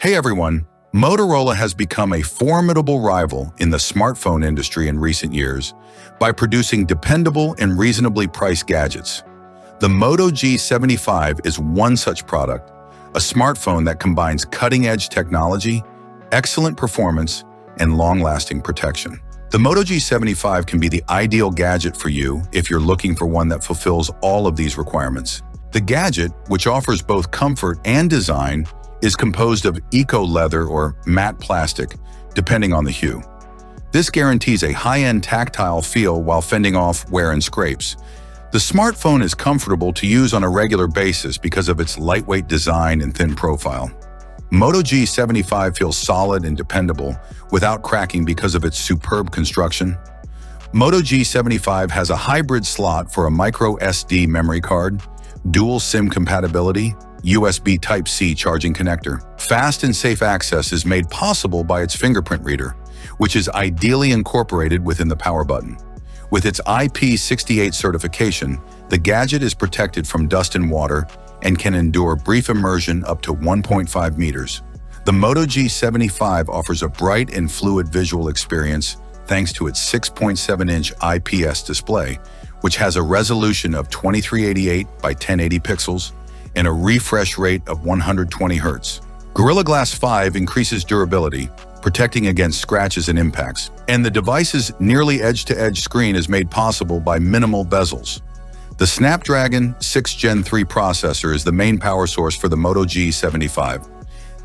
Hey everyone, Motorola has become a formidable rival in the smartphone industry in recent years by producing dependable and reasonably priced gadgets. The Moto G75 is one such product, a smartphone that combines cutting-edge technology, excellent performance, and long-lasting protection. The Moto G75 can be the ideal gadget for you if you're looking for one that fulfills all of these requirements. The gadget, which offers both comfort and design, is composed of eco-leather or matte plastic, depending on the hue. This guarantees a high-end tactile feel while fending off wear and scrapes. The smartphone is comfortable to use on a regular basis because of its lightweight design and thin profile. Moto G75 feels solid and dependable without cracking because of its superb construction. Moto G75 has a hybrid slot for a micro SD memory card, dual SIM compatibility, USB Type-C charging connector. Fast and safe access is made possible by its fingerprint reader, which is ideally incorporated within the power button. With its IP68 certification, the gadget is protected from dust and water and can endure brief immersion up to 1.5 meters. The Moto G75 offers a bright and fluid visual experience thanks to its 6.7-inch IPS display, which has a resolution of 2388 by 1080 pixels and a refresh rate of 120 Hz. Gorilla Glass 5 increases durability, protecting against scratches and impacts, and the device's nearly edge-to-edge screen is made possible by minimal bezels. The Snapdragon 6 Gen 3 processor is the main power source for the Moto G75.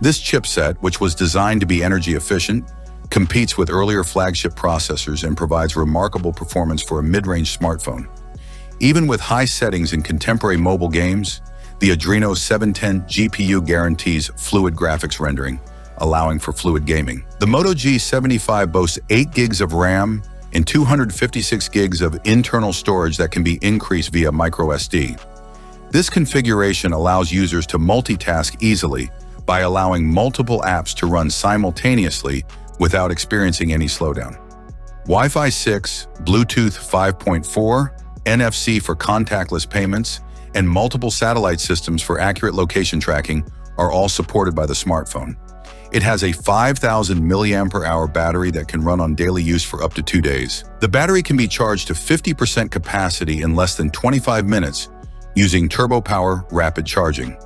This chipset, which was designed to be energy efficient, competes with earlier flagship processors and provides remarkable performance for a mid-range smartphone. Even with high settings in contemporary mobile games, the Adreno 710 GPU guarantees fluid graphics rendering, allowing for fluid gaming. The Moto G75 boasts 8 gigs of RAM and 256 gigs of internal storage that can be increased via microSD. This configuration allows users to multitask easily by allowing multiple apps to run simultaneously without experiencing any slowdown. Wi-Fi 6, Bluetooth 5.4, NFC for contactless payments, and multiple satellite systems for accurate location tracking are all supported by the smartphone. It has a 5,000 mAh battery that can run on daily use for up to 2 days. The battery can be charged to 50% capacity in less than 25 minutes using turbo power rapid charging.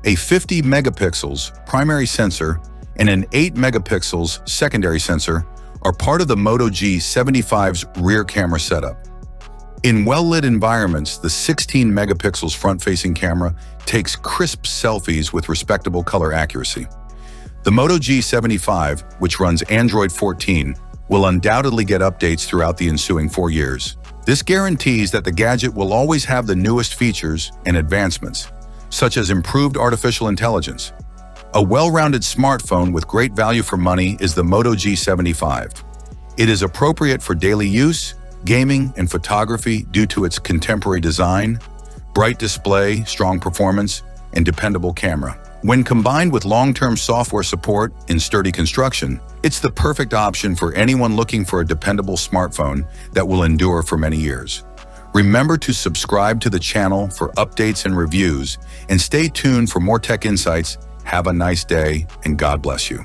A 50 megapixels primary sensor and an 8 megapixels secondary sensor are part of the Moto G75's rear camera setup. In well-lit environments, the 16 megapixels front-facing camera takes crisp selfies with respectable color accuracy. The Moto G75, which runs Android 14, will undoubtedly get updates throughout the ensuing 4 years. This guarantees that the gadget will always have the newest features and advancements, such as improved artificial intelligence. A well-rounded smartphone with great value for money is the Moto G75. It is appropriate for daily use, gaming, and photography due to its contemporary design, bright display, strong performance, and dependable camera. When combined with long-term software support and sturdy construction, it's the perfect option for anyone looking for a dependable smartphone that will endure for many years. Remember to subscribe to the channel for updates and reviews, and stay tuned for more tech insights. Have a nice day, and God bless you.